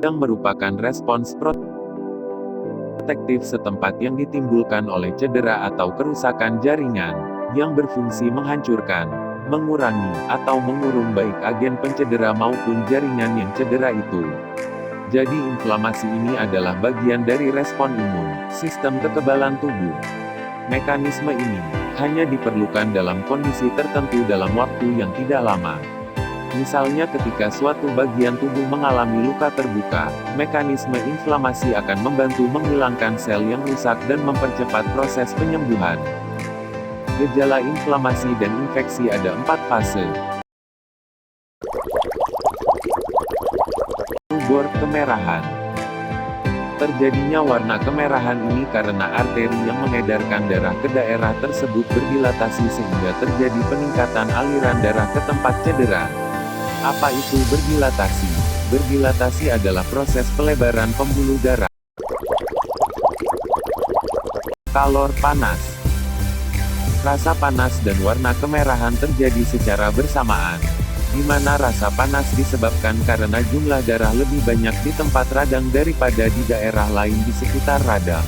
yang merupakan respons protektif setempat yang ditimbulkan oleh cedera atau kerusakan jaringan, yang berfungsi menghancurkan, mengurangi, atau mengurung baik agen pencedera maupun jaringan yang cedera itu. Jadi inflamasi ini adalah bagian dari respon imun, sistem kekebalan tubuh. Mekanisme ini hanya diperlukan dalam kondisi tertentu dalam waktu yang tidak lama. Misalnya ketika suatu bagian tubuh mengalami luka terbuka, mekanisme inflamasi akan membantu menghilangkan sel yang rusak dan mempercepat proses penyembuhan. Gejala inflamasi dan infeksi ada 4 fase. Rubor kemerahan. Terjadinya warna kemerahan ini karena arteri yang mengedarkan darah ke daerah tersebut berdilatasi sehingga terjadi peningkatan aliran darah ke tempat cedera. Apa itu berdilatasi? Berdilatasi adalah proses pelebaran pembuluh darah. Kalor panas. Rasa panas dan warna kemerahan terjadi secara bersamaan, di mana rasa panas disebabkan karena jumlah darah lebih banyak di tempat radang daripada di daerah lain di sekitar radang.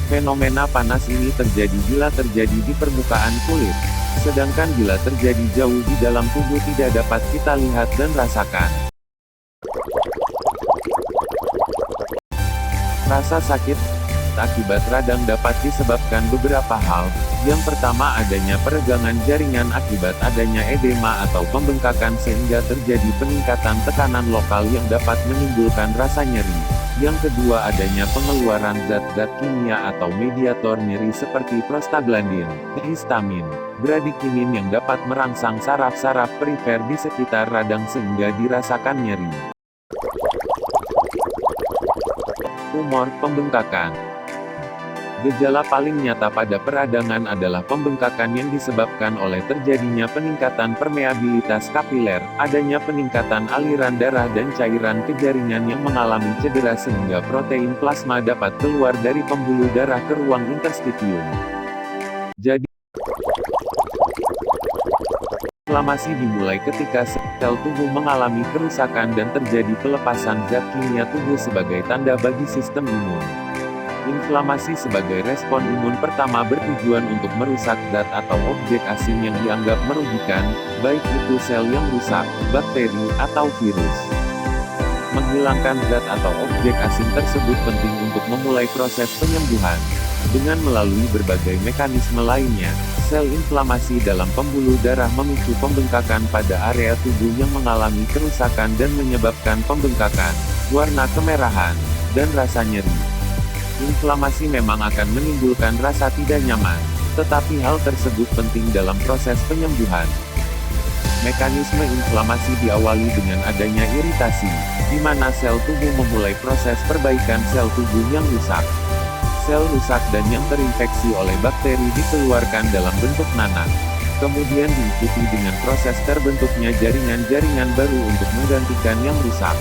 Fenomena panas ini terjadi bila terjadi di permukaan kulit, sedangkan bila terjadi jauh di dalam tubuh tidak dapat kita lihat dan rasakan. Rasa sakit akibat radang dapat disebabkan beberapa hal. Yang pertama adanya peregangan jaringan akibat adanya edema atau pembengkakan sehingga terjadi peningkatan tekanan lokal yang dapat menimbulkan rasa nyeri. Yang kedua adanya pengeluaran zat-zat kimia atau mediator nyeri seperti prostaglandin, histamin, bradikinin yang dapat merangsang saraf-saraf perifer di sekitar radang sehingga dirasakan nyeri. Tumor pembengkakan. Gejala paling nyata pada peradangan adalah pembengkakan yang disebabkan oleh terjadinya peningkatan permeabilitas kapiler, adanya peningkatan aliran darah dan cairan ke jaringan yang mengalami cedera sehingga protein plasma dapat keluar dari pembuluh darah ke ruang interstitium. Jadi, inflamasi dimulai ketika sel tubuh mengalami kerusakan dan terjadi pelepasan zat kimia tubuh sebagai tanda bagi sistem imun. Inflamasi sebagai respon imun pertama bertujuan untuk merusak zat atau objek asing yang dianggap merugikan, baik itu sel yang rusak, bakteri, atau virus. Menghilangkan zat atau objek asing tersebut penting untuk memulai proses penyembuhan. Dengan melalui berbagai mekanisme lainnya, sel inflamasi dalam pembuluh darah memicu pembengkakan pada area tubuh yang mengalami kerusakan dan menyebabkan pembengkakan, warna kemerahan, dan rasa nyeri. Inflamasi memang akan menimbulkan rasa tidak nyaman, tetapi hal tersebut penting dalam proses penyembuhan. Mekanisme inflamasi diawali dengan adanya iritasi, di mana sel tubuh memulai proses perbaikan sel tubuh yang rusak. Sel rusak dan yang terinfeksi oleh bakteri dikeluarkan dalam bentuk nanah. Kemudian diikuti dengan proses terbentuknya jaringan-jaringan baru untuk menggantikan yang rusak.